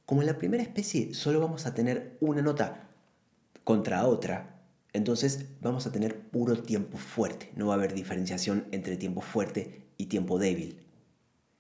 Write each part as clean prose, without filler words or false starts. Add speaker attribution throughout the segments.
Speaker 1: Como en la primera especie solo vamos a tener una nota contra otra, entonces vamos a tener puro tiempo fuerte. No va a haber diferenciación entre tiempo fuerte y tiempo débil.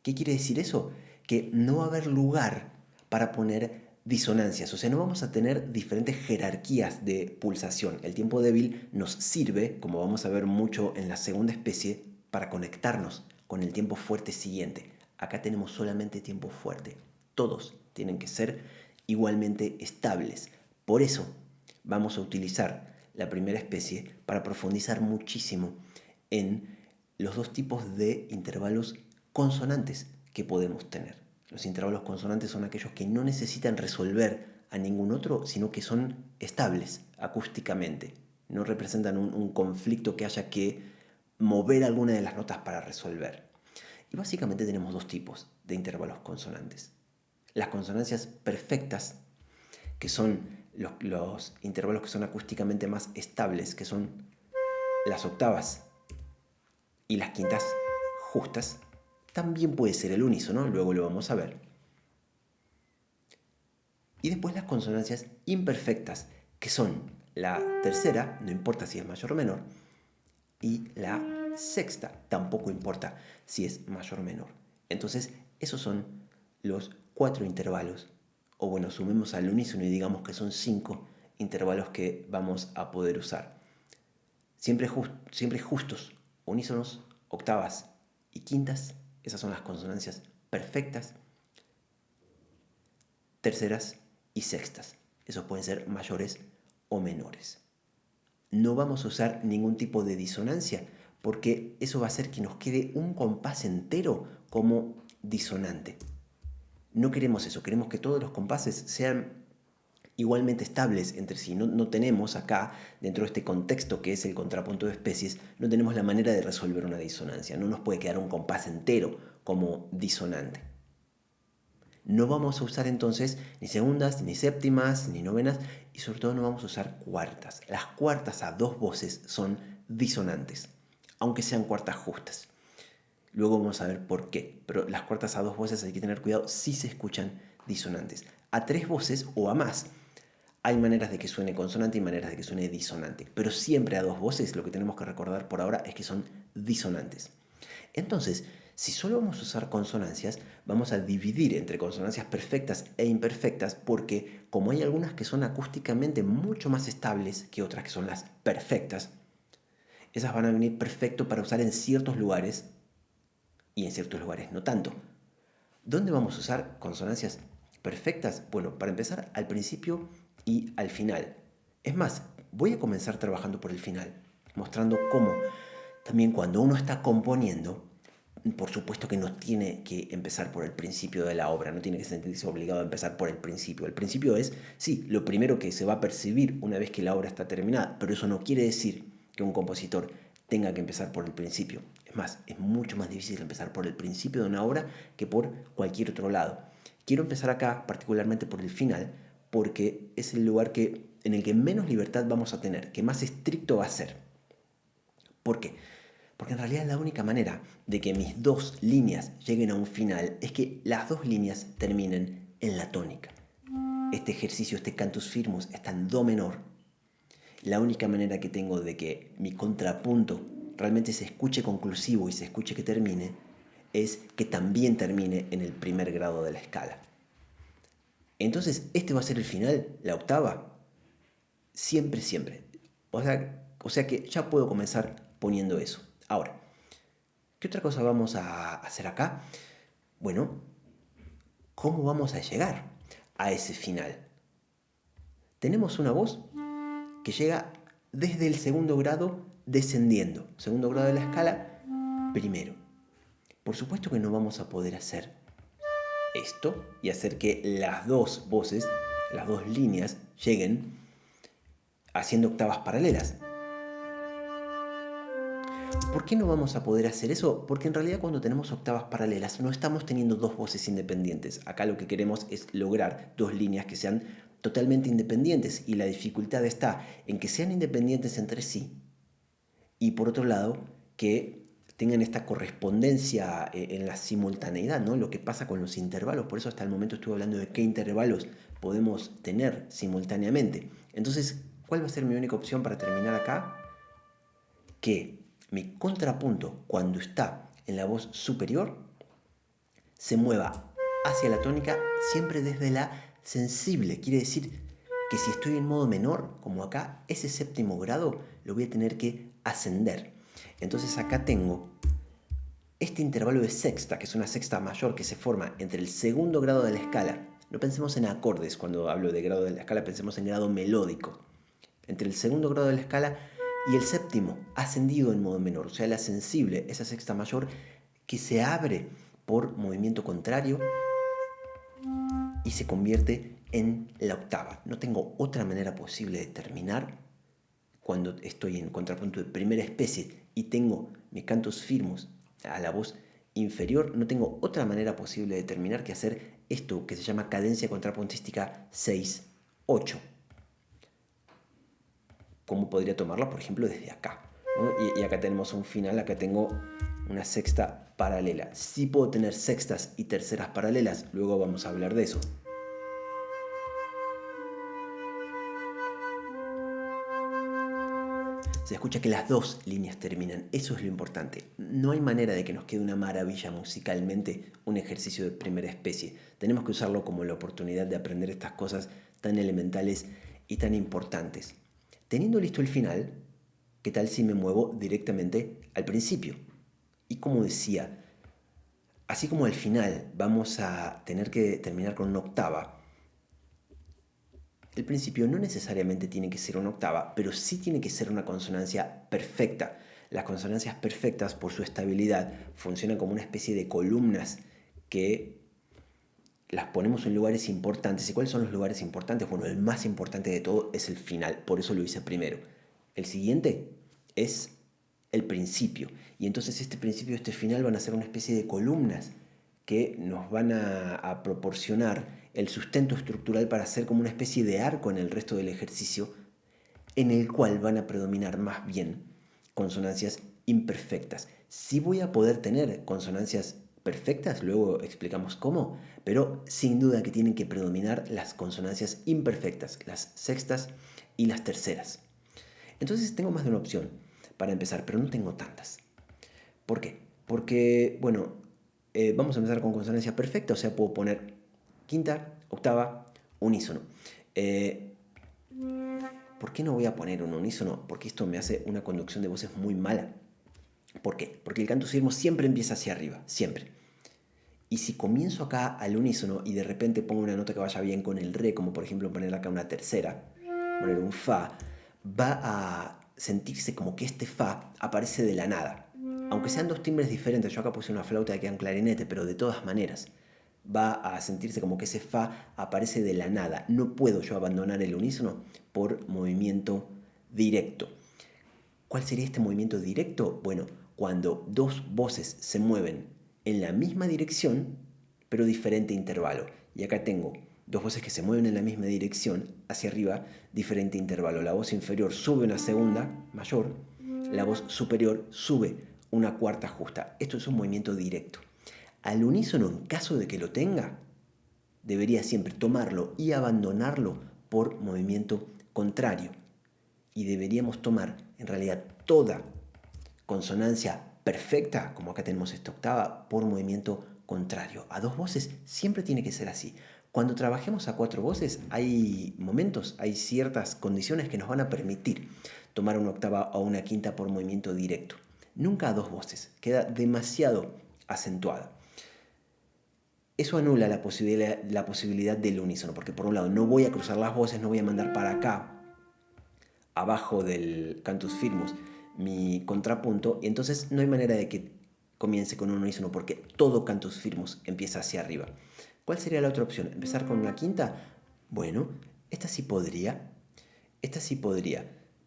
Speaker 1: ¿Qué quiere decir eso? Que no va a haber lugar para poner disonancias, o sea, no vamos a tener diferentes jerarquías de pulsación. El tiempo débil nos sirve, como vamos a ver mucho en la segunda especie, para conectarnos con el tiempo fuerte siguiente. Acá tenemos solamente tiempo fuerte. Todos tienen que ser igualmente estables. Por eso vamos a utilizar la primera especie para profundizar muchísimo en los dos tipos de intervalos consonantes que podemos tener. Los intervalos consonantes son aquellos que no necesitan resolver a ningún otro, sino que son estables acústicamente. No representan un conflicto que haya que mover alguna de las notas para resolver. Y básicamente tenemos dos tipos de intervalos consonantes. Las consonancias perfectas, que son los intervalos que son acústicamente más estables, que son las octavas y las quintas justas. También puede ser el unísono, luego lo vamos a ver. Y después las consonancias imperfectas, que son la tercera, no importa si es mayor o menor, y la sexta, tampoco importa si es mayor o menor. Entonces, esos son los 4 intervalos, o bueno, sumemos al unísono y digamos que son 5 intervalos que vamos a poder usar. Siempre justos, unísonos, octavas y quintas, esas son las consonancias perfectas, terceras y sextas. Esos pueden ser mayores o menores. No vamos a usar ningún tipo de disonancia porque eso va a hacer que nos quede un compás entero como disonante. No queremos eso, queremos que todos los compases sean igualmente estables entre sí. No tenemos acá, dentro de este contexto que es el contrapunto de especies, no tenemos la manera de resolver una disonancia. No nos puede quedar un compás entero como disonante. No vamos a usar entonces ni segundas, ni séptimas, ni novenas y sobre todo no vamos a usar cuartas. Las cuartas a dos voces son disonantes, aunque sean cuartas justas. Luego vamos a ver por qué, pero las cuartas a dos voces hay que tener cuidado si se escuchan disonantes. A tres voces o a más hay maneras de que suene consonante y maneras de que suene disonante, pero siempre a dos voces lo que tenemos que recordar por ahora es que son disonantes. Entonces, si solo vamos a usar consonancias, vamos a dividir entre consonancias perfectas e imperfectas porque como hay algunas que son acústicamente mucho más estables que otras que son las perfectas, esas van a venir perfecto para usar en ciertos lugares y en ciertos lugares no tanto. ¿Dónde vamos a usar consonancias perfectas? Bueno, para empezar, al principio y al final. Es más, voy a comenzar trabajando por el final, mostrando cómo también cuando uno está componiendo, por supuesto que no tiene que empezar por el principio de la obra, no tiene que sentirse obligado a empezar por el principio. El principio es, sí, lo primero que se va a percibir una vez que la obra está terminada, pero eso no quiere decir que un compositor tenga que empezar por el principio. Es más, es mucho más difícil empezar por el principio de una obra que por cualquier otro lado. Quiero empezar acá, particularmente por el final, porque es el lugar en el que menos libertad vamos a tener, que más estricto va a ser. ¿Por qué? Porque en realidad la única manera de que mis dos líneas lleguen a un final es que las dos líneas terminen en la tónica. Este ejercicio, este cantus firmus, está en do menor. La única manera que tengo de que mi contrapunto realmente se escuche conclusivo y se escuche que termine es que también termine en el primer grado de la escala. Entonces, este va a ser el final, la octava, siempre, siempre. O sea que ya puedo comenzar poniendo eso. Ahora, ¿qué otra cosa vamos a hacer acá? Bueno, ¿cómo vamos a llegar a ese final? Tenemos una voz que llega desde el segundo grado descendiendo. Segundo grado de la escala, primero. Por supuesto que no vamos a poder hacer esto y hacer que las dos voces, las dos líneas, lleguen haciendo octavas paralelas. ¿Por qué no vamos a poder hacer eso? Porque en realidad cuando tenemos octavas paralelas no estamos teniendo dos voces independientes. Acá lo que queremos es lograr dos líneas que sean totalmente independientes y la dificultad está en que sean independientes entre sí y por otro lado que tengan esta correspondencia en la simultaneidad, ¿no? Lo que pasa con los intervalos. Por eso hasta el momento estuve hablando de qué intervalos podemos tener simultáneamente. Entonces, ¿cuál va a ser mi única opción para terminar acá? Que mi contrapunto, cuando está en la voz superior, se mueva hacia la tónica siempre desde la sensible. Quiere decir que si estoy en modo menor, como acá, ese séptimo grado lo voy a tener que ascender. Entonces acá tengo este intervalo de sexta, que es una sexta mayor que se forma entre el segundo grado de la escala. No pensemos en acordes cuando hablo de grado de la escala, pensemos en grado melódico. Entre el segundo grado de la escala y el séptimo, ascendido en modo menor, o sea, la sensible, esa sexta mayor que se abre por movimiento contrario y se convierte en la octava. No tengo otra manera posible de terminar cuando estoy en contrapunto de primera especie y tengo mis cantos firmos a la voz inferior. No tengo otra manera posible de terminar que hacer esto que se llama cadencia contrapuntística 6-8. ¿Cómo podría tomarla? Por ejemplo, desde acá, ¿no? Y acá tenemos un final, acá tengo una sexta paralela. Sí puedo tener sextas y terceras paralelas, luego vamos a hablar de eso. Se escucha que las dos líneas terminan, eso es lo importante. No hay manera de que nos quede una maravilla musicalmente un ejercicio de primera especie. Tenemos que usarlo como la oportunidad de aprender estas cosas tan elementales y tan importantes. Teniendo listo el final, ¿qué tal si me muevo directamente al principio? Y como decía, así como al final vamos a tener que terminar con una octava, el principio no necesariamente tiene que ser una octava, pero sí tiene que ser una consonancia perfecta. Las consonancias perfectas, por su estabilidad, funcionan como una especie de columnas que las ponemos en lugares importantes. ¿Y cuáles son los lugares importantes? Bueno, el más importante de todo es el final, por eso lo hice primero. El siguiente es el principio. Y entonces este principio y este final van a ser una especie de columnas que nos van a proporcionar el sustento estructural para hacer como una especie de arco en el resto del ejercicio, en el cual van a predominar más bien consonancias imperfectas. Sí voy a poder tener consonancias perfectas, luego explicamos cómo, pero sin duda que tienen que predominar las consonancias imperfectas, las sextas y las terceras. Entonces tengo más de una opción para empezar, pero no tengo tantas. ¿Por qué? Porque, bueno, vamos a empezar con consonancia perfecta, o sea, puedo poner quinta, octava, unísono. ¿Por qué no voy a poner un unísono? Porque esto me hace una conducción de voces muy mala. ¿Por qué? Porque el canto firmo siempre empieza hacia arriba, siempre. Y si comienzo acá al unísono y de repente pongo una nota que vaya bien con el re, como por ejemplo poner acá una tercera, poner un fa, va a sentirse como que este fa aparece de la nada. Aunque sean dos timbres diferentes, yo acá puse una flauta que queda en clarinete, pero de todas maneras va a sentirse como que ese fa aparece de la nada. No puedo yo abandonar el unísono por movimiento directo. ¿Cuál sería este movimiento directo? Bueno, cuando dos voces se mueven en la misma dirección, pero diferente intervalo. Y acá tengo dos voces que se mueven en la misma dirección, hacia arriba, diferente intervalo. La voz inferior sube una segunda mayor, la voz superior sube una cuarta justa. Esto es un movimiento directo. Al unísono, en caso de que lo tenga, debería siempre tomarlo y abandonarlo por movimiento contrario. Y deberíamos tomar en realidad toda consonancia perfecta, como acá tenemos esta octava, por movimiento contrario. A dos voces siempre tiene que ser así. Cuando trabajemos a cuatro voces hay momentos, hay ciertas condiciones que nos van a permitir tomar una octava o una quinta por movimiento directo. Nunca a dos voces, queda demasiado acentuada. Eso anula la posibilidad del unísono, porque por un lado no voy a cruzar las voces, no voy a mandar para acá, abajo del cantus firmus, mi contrapunto, y entonces no hay manera de que comience con un unísono, porque todo cantus firmus empieza hacia arriba. ¿Cuál sería la otra opción? ¿Empezar con una quinta? Bueno, esta sí podría,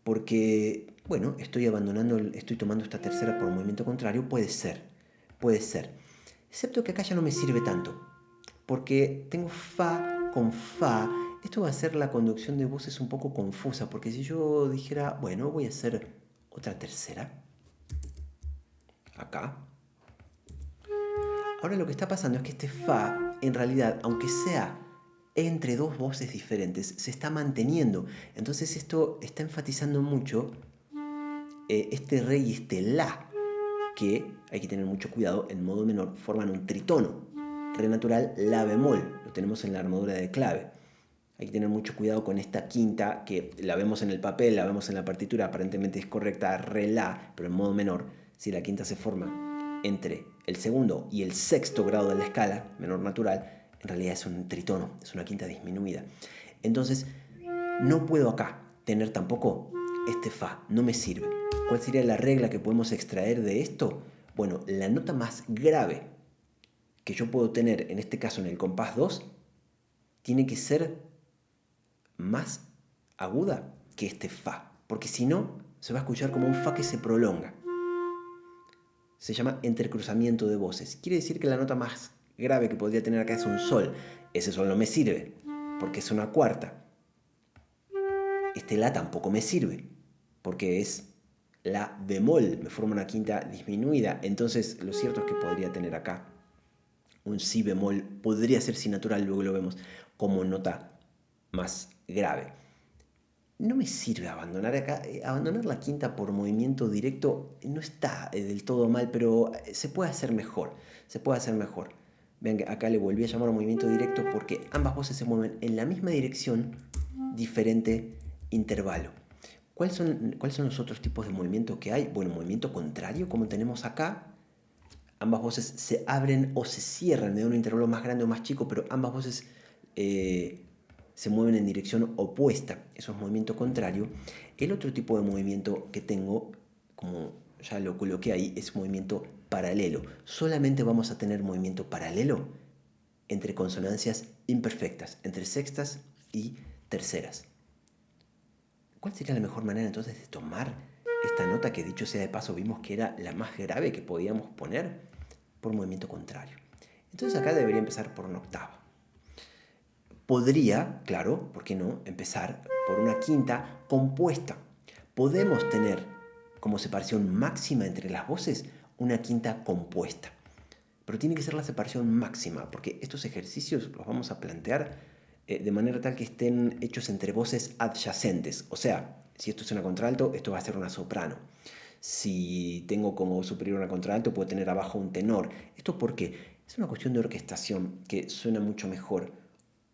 Speaker 1: porque, bueno, estoy tomando esta tercera por movimiento contrario, puede ser. Excepto que acá ya no me sirve tanto, porque tengo fa con fa. Esto va a hacer la conducción de voces un poco confusa, porque si yo dijera, bueno, voy a hacer otra tercera, acá. Ahora lo que está pasando es que este fa, en realidad, aunque sea entre dos voces diferentes, se está manteniendo. Entonces esto está enfatizando mucho este re y este la, que hay que tener mucho cuidado, en modo menor forman un tritono. Re natural, la bemol, lo tenemos en la armadura de clave. Hay que tener mucho cuidado con esta quinta, que la vemos en el papel, la vemos en la partitura, aparentemente es correcta, re la, pero en modo menor, si la quinta se forma entre el segundo y el sexto grado de la escala, menor natural, en realidad es un tritono, es una quinta disminuida. Entonces, no puedo acá tener tampoco este fa, no me sirve. ¿Cuál sería la regla que podemos extraer de esto? Bueno, la nota más grave que yo puedo tener, en este caso en el compás 2, tiene que ser más aguda que este fa, porque si no, se va a escuchar como un fa que se prolonga. Se llama entrecruzamiento de voces. Quiere decir que la nota más grave que podría tener acá es un sol. Ese sol no me sirve, porque es una cuarta. Este la tampoco me sirve, porque es la bemol, me forma una quinta disminuida. Entonces, lo cierto es que podría tener acá un si bemol, podría ser si natural, luego lo vemos como nota más grave. No me sirve abandonar acá. Abandonar la quinta por movimiento directo no está del todo mal, pero se puede hacer mejor. Se puede hacer mejor. Vean que acá le volví a llamar movimiento directo porque ambas voces se mueven en la misma dirección, diferente intervalo. ¿Cuáles son los otros tipos de movimiento que hay? Bueno, movimiento contrario, como tenemos acá. Ambas voces se abren o se cierran de un intervalo más grande o más chico, pero ambas voces se mueven en dirección opuesta. Eso es movimiento contrario. El otro tipo de movimiento que tengo, como ya lo coloqué ahí, es movimiento paralelo. Solamente vamos a tener movimiento paralelo entre consonancias imperfectas, entre sextas y terceras. ¿Cuál sería la mejor manera entonces de tomar esta nota que, dicho sea de paso, vimos que era la más grave que podíamos poner? Por movimiento contrario. Entonces acá debería empezar por una octava. Podría, claro, ¿por qué no?, empezar por una quinta compuesta. Podemos tener como separación máxima entre las voces una quinta compuesta. Pero tiene que ser la separación máxima, porque estos ejercicios los vamos a plantear de manera tal que estén hechos entre voces adyacentes. O sea, si esto es una contralto, esto va a ser una soprano. Si tengo como superior una contralto, puedo tener abajo un tenor. ¿Esto por qué? Es una cuestión de orquestación que suena mucho mejor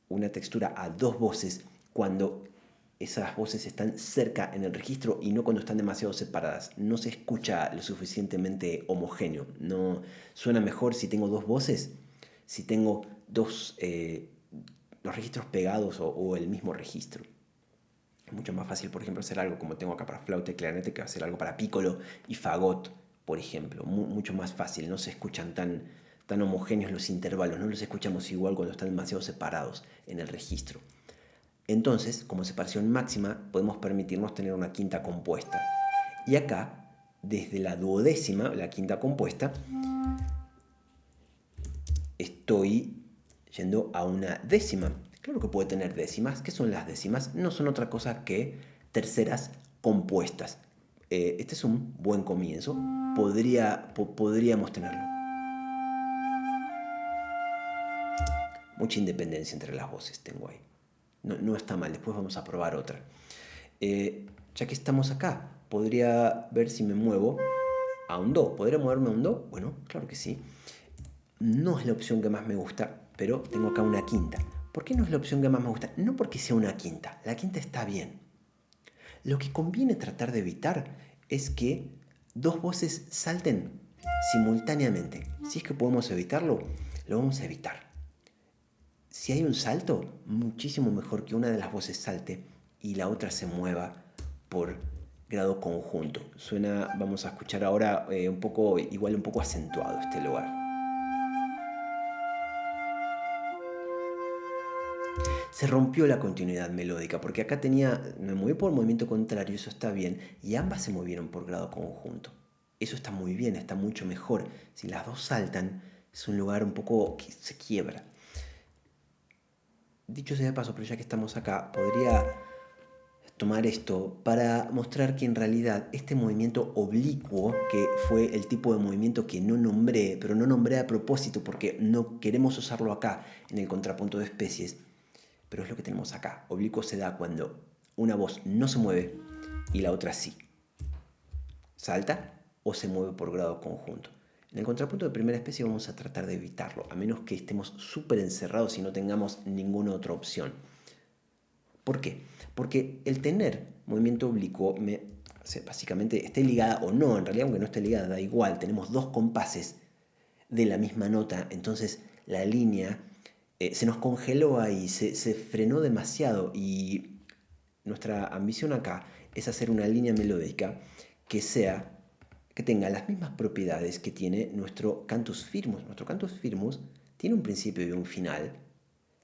Speaker 1: una textura a dos voces cuando esas voces están cerca en el registro y no cuando están demasiado separadas. No se escucha lo suficientemente homogéneo. No suena mejor si tengo dos voces, si tengo los registros pegados o el mismo registro. Es mucho más fácil, por ejemplo, hacer algo como tengo acá para flauta y clarinete que hacer algo para piccolo y fagot, por ejemplo. Mucho más fácil, no se escuchan tan homogéneos los intervalos, no los escuchamos igual cuando están demasiado separados en el registro. Entonces, como separación máxima, podemos permitirnos tener una quinta compuesta. Y acá, desde la duodécima, la quinta compuesta, estoy yendo a una décima. Claro que puede tener décimas. ¿Qué son las décimas? No son otra cosa que terceras compuestas. Este es un buen comienzo. Podríamos tenerlo. Mucha independencia entre las voces tengo ahí. No está mal, después vamos a probar otra. Ya que estamos acá, podría ver si me muevo a un do. ¿Podría moverme a un do? Bueno, claro que sí. No es la opción que más me gusta, pero tengo acá una quinta. ¿Por qué no es la opción que más me gusta? No porque sea una quinta, la quinta está bien. Lo que conviene tratar de evitar es que dos voces salten simultáneamente. Si es que podemos evitarlo, lo vamos a evitar. Si hay un salto, muchísimo mejor que una de las voces salte y la otra se mueva por grado conjunto. Suena, vamos a escuchar ahora un poco acentuado este lugar. Se rompió la continuidad melódica, porque acá me moví por movimiento contrario, eso está bien, y ambas se movieron por grado conjunto. Eso está muy bien, está mucho mejor. Si las dos saltan, es un lugar un poco que se quiebra. Dicho sea de paso, pero ya que estamos acá, podría tomar esto para mostrar que en realidad este movimiento oblicuo, que fue el tipo de movimiento que no nombré, pero no nombré a propósito porque no queremos usarlo acá en el contrapunto de especies, pero es lo que tenemos acá. Oblicuo se da cuando una voz no se mueve y la otra sí. Salta o se mueve por grado conjunto. En el contrapunto de primera especie vamos a tratar de evitarlo, a menos que estemos súper encerrados y no tengamos ninguna otra opción. ¿Por qué? Porque el tener movimiento oblicuo, básicamente esté ligada o no, en realidad aunque no esté ligada, da igual, tenemos dos compases de la misma nota, entonces la línea se nos congeló ahí, se frenó demasiado y nuestra ambición acá es hacer una línea melódica que que tenga las mismas propiedades que tiene nuestro cantus firmus. Nuestro cantus firmus tiene un principio y un final,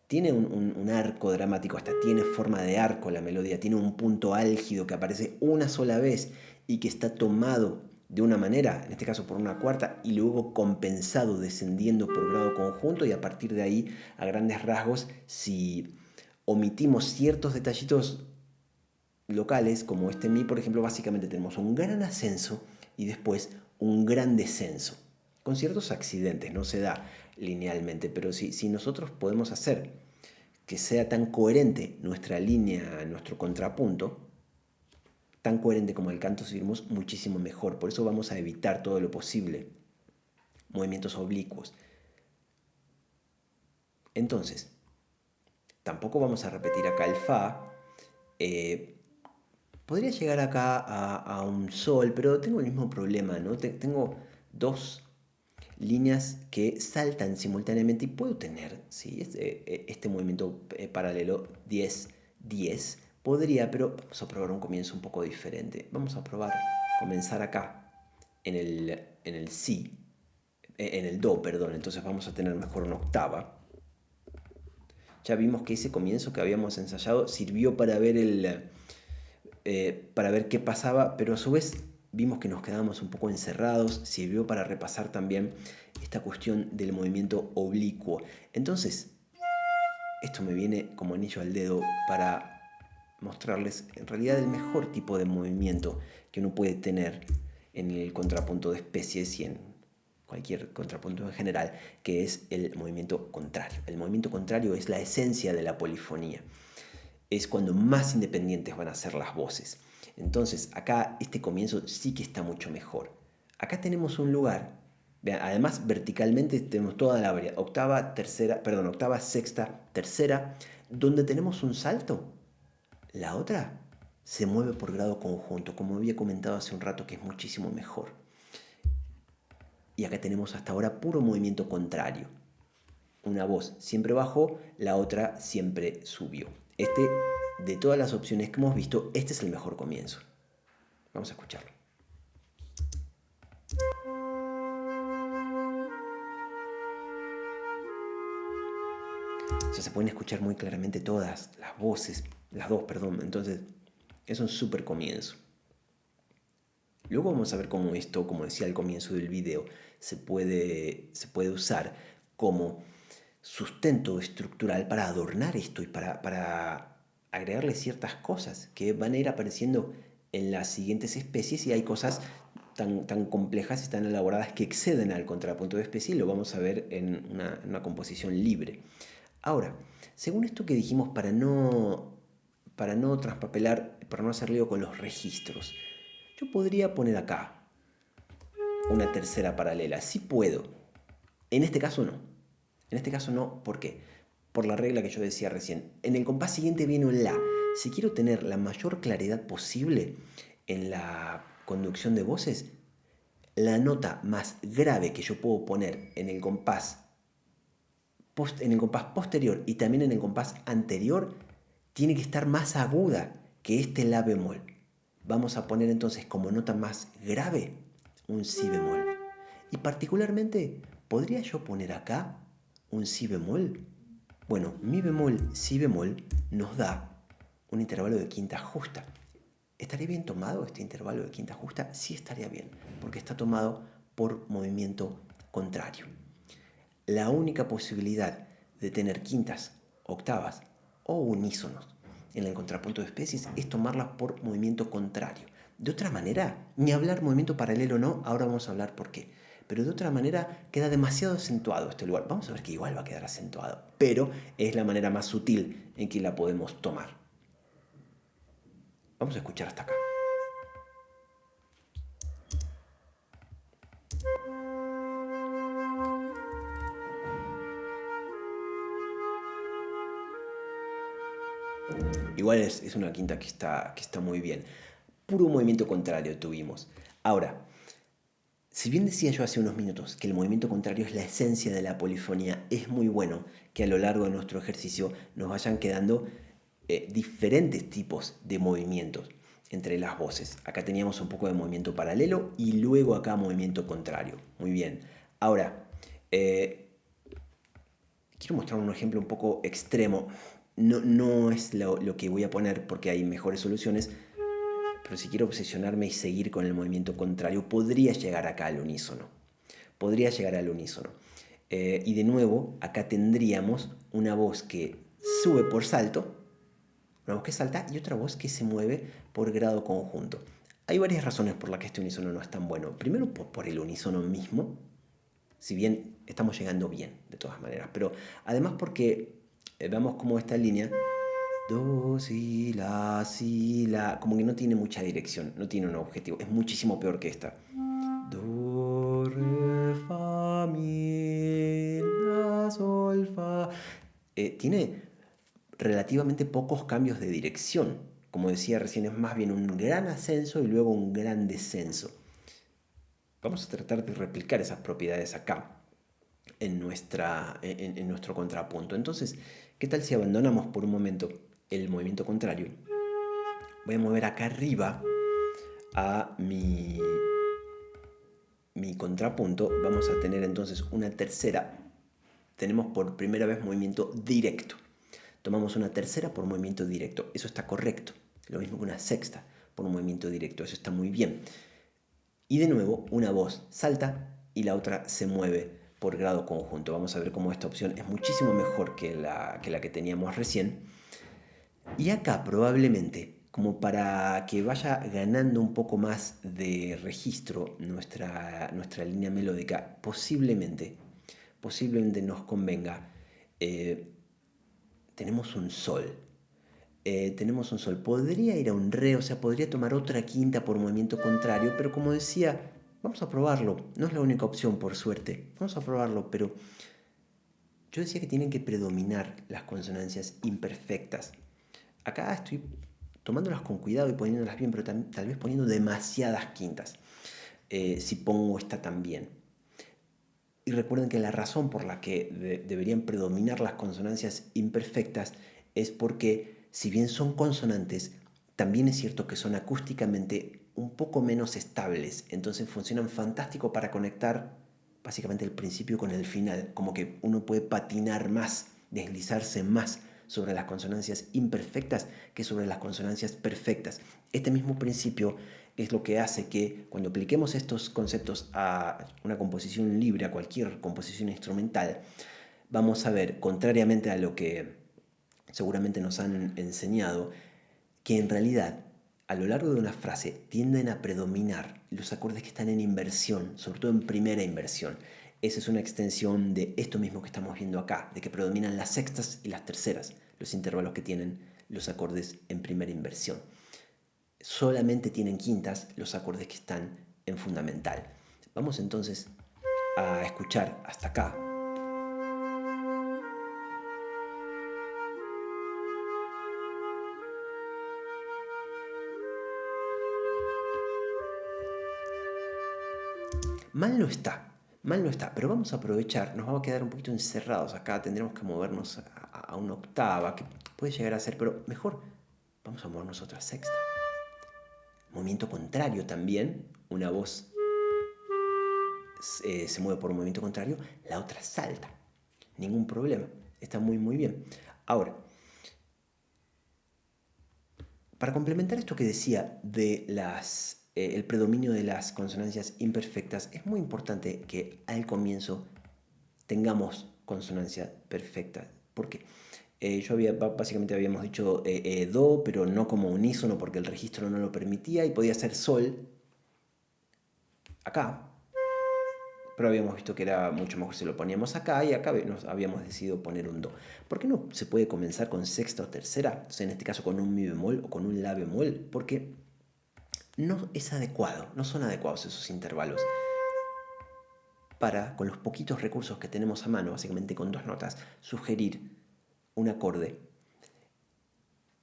Speaker 1: tiene un arco dramático, hasta tiene forma de arco la melodía, tiene un punto álgido que aparece una sola vez y que está tomado de una manera, en este caso por una cuarta, y luego compensado descendiendo por grado conjunto, y a partir de ahí, a grandes rasgos, si omitimos ciertos detallitos locales, como este mi, por ejemplo, básicamente tenemos un gran ascenso y después un gran descenso. Con ciertos accidentes, no se da linealmente, pero si nosotros podemos hacer que sea tan coherente nuestra línea, nuestro contrapunto, tan coherente como el cantus firmus, muchísimo mejor. Por eso vamos a evitar todo lo posible movimientos oblicuos. Entonces, tampoco vamos a repetir acá el fa. Podría llegar acá a un sol, pero tengo el mismo problema, ¿no? Tengo dos líneas que saltan simultáneamente y puedo tener, ¿sí? Este movimiento paralelo 10-10 podría, pero vamos a probar un comienzo un poco diferente. Vamos a probar comenzar acá en el si, en el do, perdón. Entonces vamos a tener mejor una octava. Ya vimos que ese comienzo que habíamos ensayado sirvió para ver qué pasaba, pero a su vez vimos que nos quedábamos un poco encerrados, sirvió para repasar también esta cuestión del movimiento oblicuo. Entonces, esto me viene como anillo al dedo para mostrarles en realidad el mejor tipo de movimiento que uno puede tener en el contrapunto de especies y en cualquier contrapunto en general, que es el movimiento contrario. El movimiento contrario es la esencia de la polifonía. Es cuando más independientes van a ser las voces. Entonces, acá este comienzo sí que está mucho mejor. Acá tenemos un lugar, además verticalmente tenemos toda la variedad, octava, sexta, tercera, donde tenemos un salto. La otra se mueve por grado conjunto, como había comentado hace un rato, que es muchísimo mejor. Y acá tenemos hasta ahora puro movimiento contrario. Una voz siempre bajó, la otra siempre subió. De todas las opciones que hemos visto, este es el mejor comienzo. Vamos a escucharlo. O sea, se pueden escuchar muy claramente todas las voces, las dos, perdón. Entonces, es un súper comienzo. Luego vamos a ver cómo esto, como decía al comienzo del video, se puede usar como sustento estructural para adornar esto y para agregarle ciertas cosas que van a ir apareciendo en las siguientes especies, y hay cosas tan complejas y tan elaboradas que exceden al contrapunto de especie, y lo vamos a ver en una composición libre. Ahora, según esto que dijimos, para no traspapelar, para no hacer lío con los registros, yo podría poner acá una tercera paralela. Sí puedo. En este caso no. En este caso no, ¿por qué? Por la regla que yo decía recién. En el compás siguiente viene un la. Si quiero tener la mayor claridad posible en la conducción de voces, la nota más grave que yo puedo poner en el compás posterior y también en el compás anterior tiene que estar más aguda que este la bemol. Vamos a poner entonces como nota más grave un si bemol. Y particularmente, ¿podría yo poner acá un si bemol? Bueno, mi bemol, si bemol, nos da un intervalo de quinta justa. ¿Estaría bien tomado este intervalo de quinta justa? Sí estaría bien, porque está tomado por movimiento contrario. La única posibilidad de tener quintas, octavas o unísonos en el contrapunto de especies es tomarlas por movimiento contrario. De otra manera, ni hablar movimiento paralelo no, ahora vamos a hablar por qué. Pero de otra manera queda demasiado acentuado este lugar. Vamos a ver que igual va a quedar acentuado, pero es la manera más sutil en que la podemos tomar. Vamos a escuchar hasta acá. Igual es una quinta que está muy bien. Puro movimiento contrario tuvimos. Ahora, si bien decía yo hace unos minutos que el movimiento contrario es la esencia de la polifonía, es muy bueno que a lo largo de nuestro ejercicio nos vayan quedando diferentes tipos de movimientos entre las voces. Acá teníamos un poco de movimiento paralelo y luego acá movimiento contrario. Muy bien. Ahora, quiero mostrar un ejemplo un poco extremo. No es lo que voy a poner porque hay mejores soluciones, pero si quiero obsesionarme y seguir con el movimiento contrario, podría llegar acá al unísono. Podría llegar al unísono. Y de nuevo, acá tendríamos una voz que sube por salto, una voz que salta y otra voz que se mueve por grado conjunto. Hay varias razones por las que este unísono no es tan bueno. Primero, por el unísono mismo, si bien estamos llegando bien, de todas maneras. Pero además porque veamos cómo esta línea do, si, la, como que no tiene mucha dirección, no tiene un objetivo, es muchísimo peor que esta. Do, re, fa, mi, la, sol, fa. Tiene relativamente pocos cambios de dirección. Como decía recién, es más bien un gran ascenso y luego un gran descenso. Vamos a tratar de replicar esas propiedades acá en nuestro contrapunto. Entonces, ¿qué tal si abandonamos por un momento el movimiento contrario? Voy a mover acá arriba a mi contrapunto. Vamos a tener entonces una tercera. Tenemos por primera vez movimiento directo. Tomamos una tercera por movimiento directo. Eso está correcto. Lo mismo que una sexta por movimiento directo. Eso está muy bien. Y de nuevo, una voz salta y la otra se mueve por grado conjunto. Vamos a ver cómo esta opción es muchísimo mejor que la que teníamos recién. Y acá probablemente, como para que vaya ganando un poco más de registro nuestra línea melódica, posiblemente nos convenga, eh, tenemos un sol. Tenemos un sol. Podría ir a un re, o sea, podría tomar otra quinta por movimiento contrario, pero como decía, vamos a probarlo. No es la única opción, por suerte. Vamos a probarlo, pero yo decía que tienen que predominar las consonancias imperfectas. Acá estoy tomándolas con cuidado y poniéndolas bien, pero tal vez poniendo demasiadas quintas. Si pongo esta también. Y recuerden que la razón por la que deberían predominar las consonancias imperfectas es porque, si bien son consonantes, también es cierto que son acústicamente un poco menos estables. Entonces funcionan fantástico para conectar básicamente el principio con el final. Como que uno puede patinar más, deslizarse más sobre las consonancias imperfectas que sobre las consonancias perfectas. Este mismo principio es lo que hace que cuando apliquemos estos conceptos a una composición libre, a cualquier composición instrumental, vamos a ver, contrariamente a lo que seguramente nos han enseñado, que en realidad a lo largo de una frase tienden a predominar los acordes que están en inversión, sobre todo en primera inversión. Esa es una extensión de esto mismo que estamos viendo acá, de que predominan las sextas y las terceras, los intervalos que tienen los acordes en primera inversión. Solamente tienen quintas los acordes que están en fundamental. Vamos entonces a escuchar hasta acá. Mal no está, pero vamos a aprovechar, nos vamos a quedar un poquito encerrados acá, tendremos que movernos a una octava, que puede llegar a ser, pero mejor vamos a movernos a otra sexta. Movimiento contrario también, una voz se mueve por un movimiento contrario, la otra salta. Ningún problema, está muy bien. Ahora, para complementar esto que decía de el predominio de las consonancias imperfectas, es muy importante que al comienzo tengamos consonancia perfecta. ¿Por qué? Básicamente habíamos dicho do, pero no como unísono porque el registro no lo permitía y podía ser sol acá, pero habíamos visto que era mucho mejor si lo poníamos acá y acá nos habíamos decidido poner un do. ¿Por qué no se puede comenzar con sexta o tercera? O sea, en este caso con un mi bemol o con un la bemol, porque no es adecuado, no son adecuados esos intervalos para, con los poquitos recursos que tenemos a mano, básicamente con dos notas, sugerir un acorde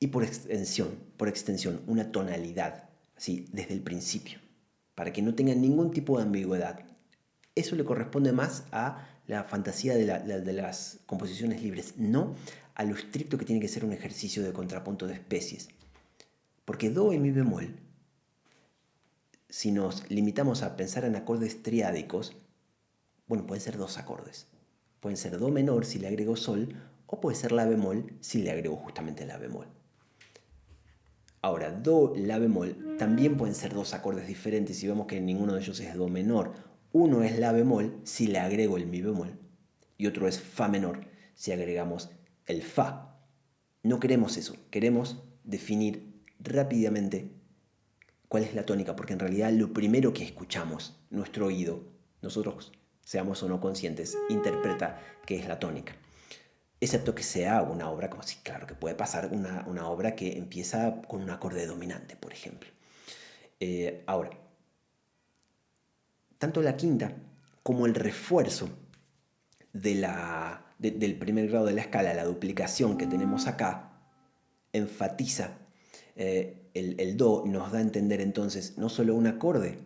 Speaker 1: y por extensión, una tonalidad, así, desde el principio, para que no tengan ningún tipo de ambigüedad. Eso le corresponde más a la fantasía de las composiciones libres, no a lo estricto que tiene que ser un ejercicio de contrapunto de especies. Porque do y mi bemol, si nos limitamos a pensar en acordes triádicos, bueno, pueden ser dos acordes. Pueden ser do menor si le agrego sol, o puede ser la bemol si le agrego justamente la bemol. Ahora, do, la bemol también pueden ser dos acordes diferentes y vemos que ninguno de ellos es do menor. Uno es la bemol si le agrego el mi bemol y otro es fa menor si agregamos el fa. No queremos eso, queremos definir rápidamente cuál es la tónica, porque en realidad lo primero que escuchamos, nuestro oído, nosotros seamos o no conscientes, interpreta qué es la tónica. Excepto que sea una obra, como si, claro, que puede pasar una obra que empieza con un acorde dominante, por ejemplo. Ahora, tanto la quinta como el refuerzo del primer grado de la escala, la duplicación que tenemos acá, enfatiza el do, nos da a entender entonces no solo un acorde,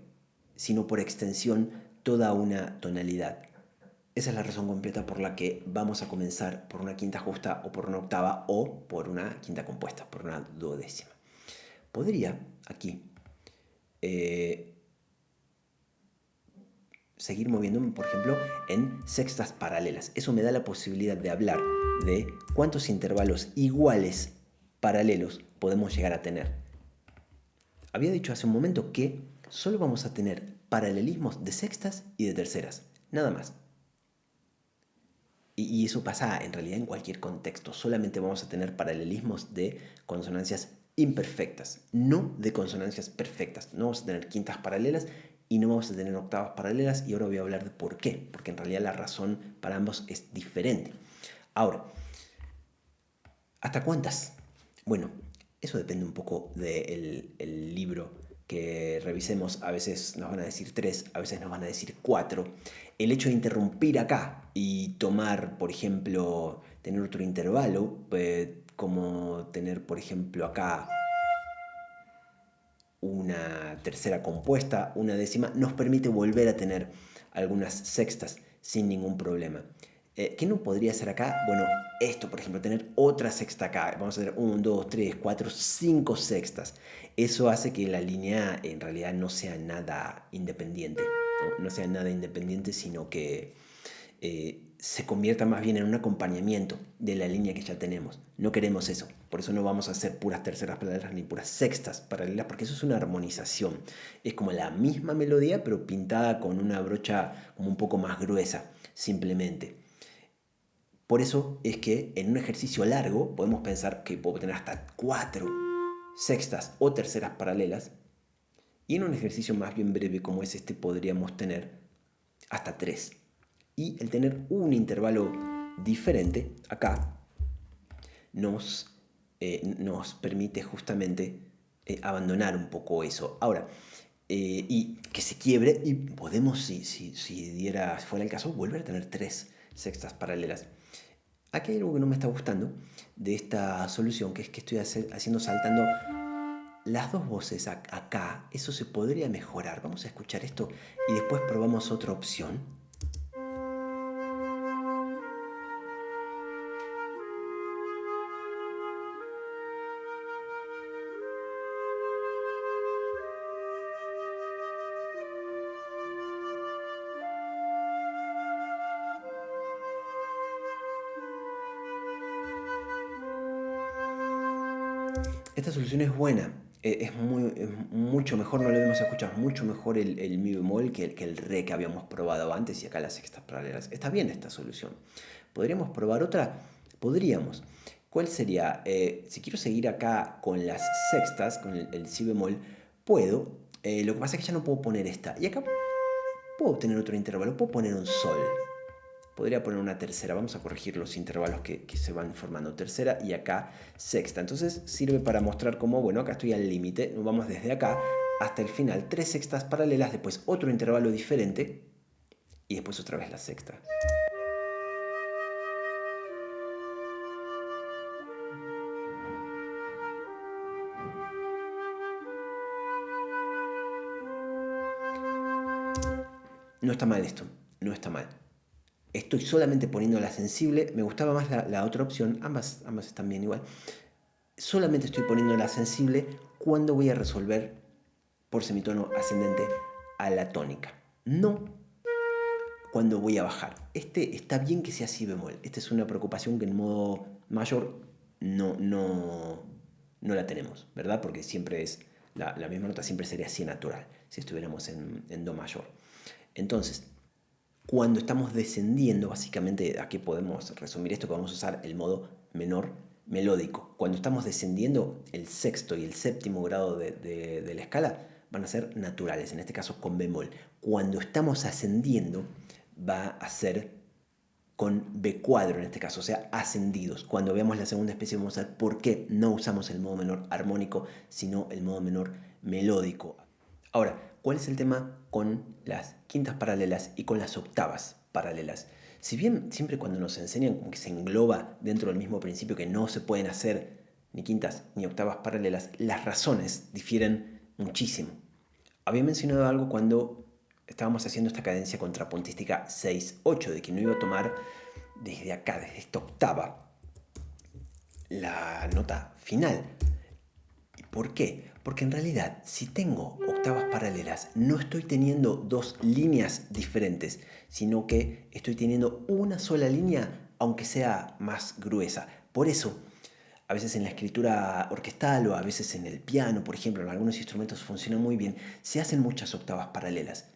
Speaker 1: sino por extensión toda una tonalidad. Esa es la razón completa por la que vamos a comenzar por una quinta justa o por una octava o por una quinta compuesta, por una duodécima. Podría aquí seguir moviéndome, por ejemplo, en sextas paralelas. Eso me da la posibilidad de hablar de cuántos intervalos iguales paralelos podemos llegar a tener. Había dicho hace un momento que solo vamos a tener paralelismos de sextas y de terceras, nada más. Y eso pasa en realidad en cualquier contexto. Solamente vamos a tener paralelismos de consonancias imperfectas, no de consonancias perfectas. No vamos a tener quintas paralelas y no vamos a tener octavas paralelas. Y ahora voy a hablar de por qué. Porque en realidad la razón para ambos es diferente. Ahora, ¿hasta cuántas? Bueno, eso depende un poco del libro que revisemos. A veces nos van a decir 3, a veces nos van a decir 4. El hecho de interrumpir acá y tomar, por ejemplo, tener otro intervalo, como tener, por ejemplo, acá una tercera compuesta, una décima, nos permite volver a tener algunas sextas sin ningún problema. ¿Qué no podría ser acá? Bueno, esto, por ejemplo, tener otra sexta acá. Vamos a tener 1, 2, 3, 4, 5 sextas. Eso hace que la línea en realidad no sea nada independiente. No sea nada independiente, sino que se convierta más bien en un acompañamiento de la línea que ya tenemos. No queremos eso. Por eso no vamos a hacer puras terceras paralelas ni puras sextas paralelas, porque eso es una armonización. Es como la misma melodía, pero pintada con una brocha como un poco más gruesa, simplemente. Por eso es que en un ejercicio largo podemos pensar que puedo tener hasta 4 sextas o terceras paralelas, y en un ejercicio más bien breve como es este podríamos tener hasta 3. Y el tener un intervalo diferente acá nos permite justamente abandonar un poco eso. Ahora, y que se quiebre y podemos, si fuera el caso, volver a tener 3 sextas paralelas. Aquí hay algo que no me está gustando de esta solución, que es que estoy haciendo saltando las dos voces acá. Eso se podría mejorar. Vamos a escuchar esto y después probamos otra opción. Esta solución es buena, es mucho mejor, no lo habíamos escuchado, mucho mejor el mi bemol que el re que habíamos probado antes y acá las sextas paralelas. Está bien esta solución. ¿Podríamos probar otra? Podríamos. ¿Cuál sería? Si quiero seguir acá con las sextas, con el si bemol, puedo. Lo que pasa es que ya no puedo poner esta. Y acá puedo obtener otro intervalo, puedo poner un sol. Podría poner una tercera. Vamos a corregir los intervalos que se van formando. Tercera y acá sexta. Entonces sirve para mostrar cómo, bueno, acá estoy al límite. Nos vamos desde acá hasta el final. 3 sextas paralelas, después otro intervalo diferente y después otra vez la sexta. No está mal esto, no está mal. Estoy solamente poniendo la sensible. Me gustaba más la otra opción. Ambas están bien igual. Solamente estoy poniendo la sensible cuando voy a resolver por semitono ascendente a la tónica. No cuando voy a bajar. Está bien que sea si bemol. Esta es una preocupación que en modo mayor no la tenemos, ¿verdad? Porque siempre es la misma nota, siempre sería si natural si estuviéramos en do mayor. Entonces, cuando estamos descendiendo, básicamente aquí podemos resumir esto, que vamos a usar el modo menor melódico. Cuando estamos descendiendo, el sexto y el séptimo grado de la escala van a ser naturales, en este caso con bemol. Cuando estamos ascendiendo, va a ser con B cuadro en este caso, o sea, ascendidos. Cuando veamos la segunda especie vamos a ver por qué no usamos el modo menor armónico, sino el modo menor melódico. Ahora, ¿cuál es el tema con las quintas paralelas y con las octavas paralelas? Si bien siempre cuando nos enseñan como que se engloba dentro del mismo principio que no se pueden hacer ni quintas ni octavas paralelas, las razones difieren muchísimo. Había mencionado algo cuando estábamos haciendo esta cadencia contrapuntística 6-8, de que no iba a tomar desde acá, desde esta octava, la nota final. ¿Y por qué? Porque en realidad, si tengo octavas paralelas, no estoy teniendo dos líneas diferentes, sino que estoy teniendo una sola línea, aunque sea más gruesa. Por eso, a veces en la escritura orquestal o a veces en el piano, por ejemplo, en algunos instrumentos funciona muy bien, se hacen muchas octavas paralelas.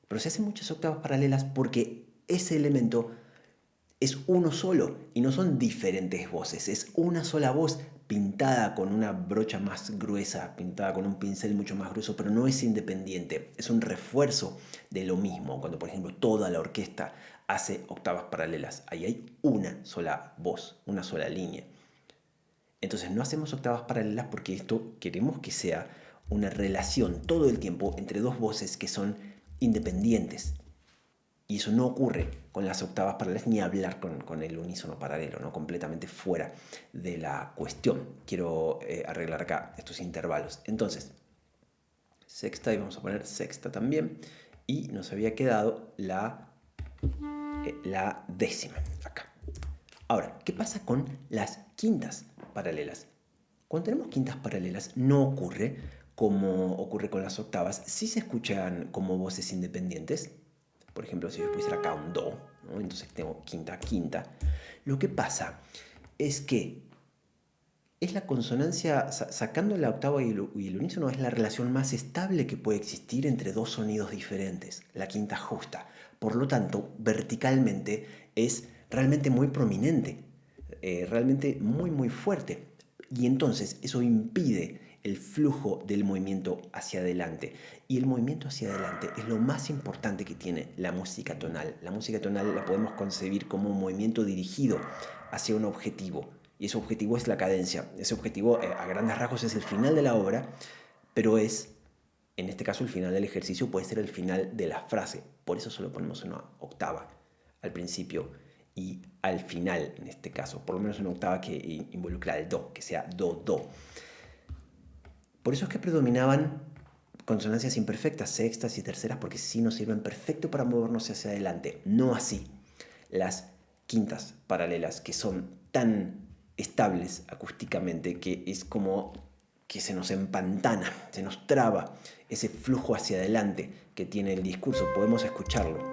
Speaker 1: Pero se hacen muchas octavas paralelas porque ese elemento es uno solo y no son diferentes voces, es una sola voz pintada con una brocha más gruesa, pintada con un pincel mucho más grueso, pero no es independiente, es un refuerzo de lo mismo. Cuando por ejemplo toda la orquesta hace octavas paralelas, ahí hay una sola voz, una sola línea. Entonces no hacemos octavas paralelas porque esto queremos que sea una relación todo el tiempo entre dos voces que son independientes. Y eso no ocurre con las octavas paralelas ni hablar con el unísono paralelo, ¿no? Completamente fuera de la cuestión. Quiero arreglar acá estos intervalos. Entonces, sexta y vamos a poner sexta también. Y nos había quedado la décima acá. Ahora, ¿qué pasa con las quintas paralelas? Cuando tenemos quintas paralelas no ocurre como ocurre con las octavas. Sí se escuchan como voces independientes. Por ejemplo, si yo pusiera acá un do, ¿no? Entonces tengo quinta, quinta. Lo que pasa es que es la consonancia, sacando la octava y el unísono, es la relación más estable que puede existir entre dos sonidos diferentes, la quinta justa. Por lo tanto, verticalmente es realmente muy prominente, realmente muy muy fuerte. Y entonces eso impide el flujo del movimiento hacia adelante. Y el movimiento hacia adelante es lo más importante que tiene la música tonal. La música tonal la podemos concebir como un movimiento dirigido hacia un objetivo. Y ese objetivo es la cadencia. Ese objetivo, a grandes rasgos, es el final de la obra, pero es, en este caso, el final del ejercicio puede ser el final de la frase. Por eso solo ponemos una octava al principio y al final, en este caso. Por lo menos una octava que involucra el do, que sea do, do. Por eso es que predominaban consonancias imperfectas, sextas y terceras, porque sí nos sirven perfecto para movernos hacia adelante. No así las quintas paralelas, que son tan estables acústicamente que es como que se nos empantana, se nos traba ese flujo hacia adelante que tiene el discurso. Podemos escucharlo.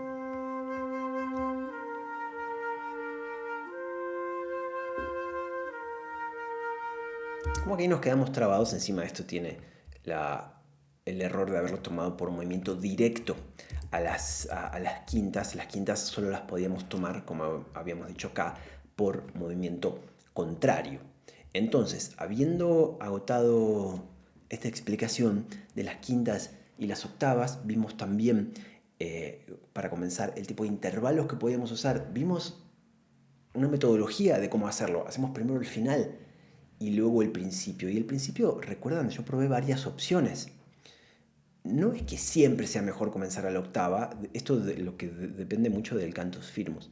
Speaker 1: Como que ahí nos quedamos trabados. Encima de esto tiene el error de haberlo tomado por movimiento directo a las quintas. Las quintas solo las podíamos tomar, como habíamos dicho acá, por movimiento contrario. Entonces, habiendo agotado esta explicación de las quintas y las octavas, vimos también, para comenzar, el tipo de intervalos que podíamos usar. Vimos una metodología de cómo hacerlo. Hacemos primero el final y luego el principio. Y el principio, recuerdan, yo probé varias opciones. No es que siempre sea mejor comenzar a la octava, esto de lo que depende mucho del cantus firmus.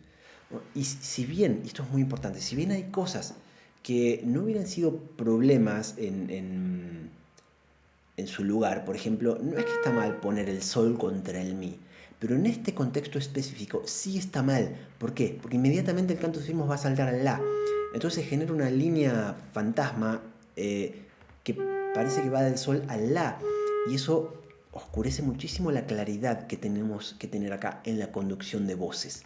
Speaker 1: Y si bien, y esto es muy importante, si bien hay cosas que no hubieran sido problemas en su lugar, por ejemplo, no es que está mal poner el sol contra el mi, pero en este contexto específico sí está mal. ¿Por qué? Porque inmediatamente el cantus firmus va a saltar al la. Entonces genera una línea fantasma que parece que va del sol al la. Y eso oscurece muchísimo la claridad que tenemos que tener acá en la conducción de voces.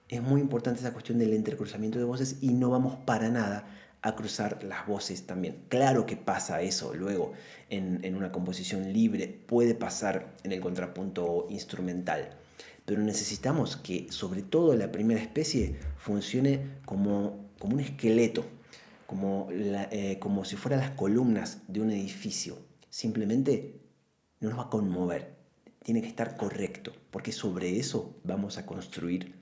Speaker 1: Es muy importante esa cuestión del entrecruzamiento de voces y no vamos para nada a cruzar las voces también. Claro que pasa eso luego en una composición libre, puede pasar en el contrapunto instrumental, pero necesitamos que sobre todo la primera especie funcione como un esqueleto, como si fueran las columnas de un edificio. Simplemente no nos va a conmover, tiene que estar correcto, porque sobre eso vamos a construir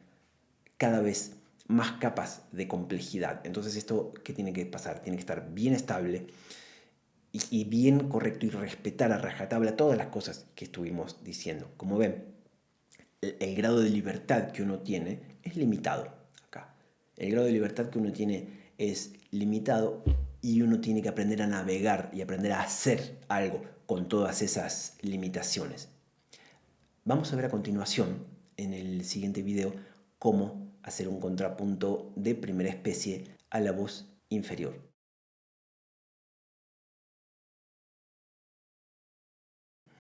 Speaker 1: cada vez más capas de complejidad. Entonces, ¿esto qué tiene que pasar? Tiene que estar bien estable y bien correcto y respetar a rajatabla todas las cosas que estuvimos diciendo. Como ven, el grado de libertad que uno tiene es limitado acá. El grado de libertad que uno tiene es limitado y uno tiene que aprender a navegar y aprender a hacer algo con todas esas limitaciones. Vamos a ver a continuación, en el siguiente video, cómo hacer un contrapunto de primera especie a la voz inferior.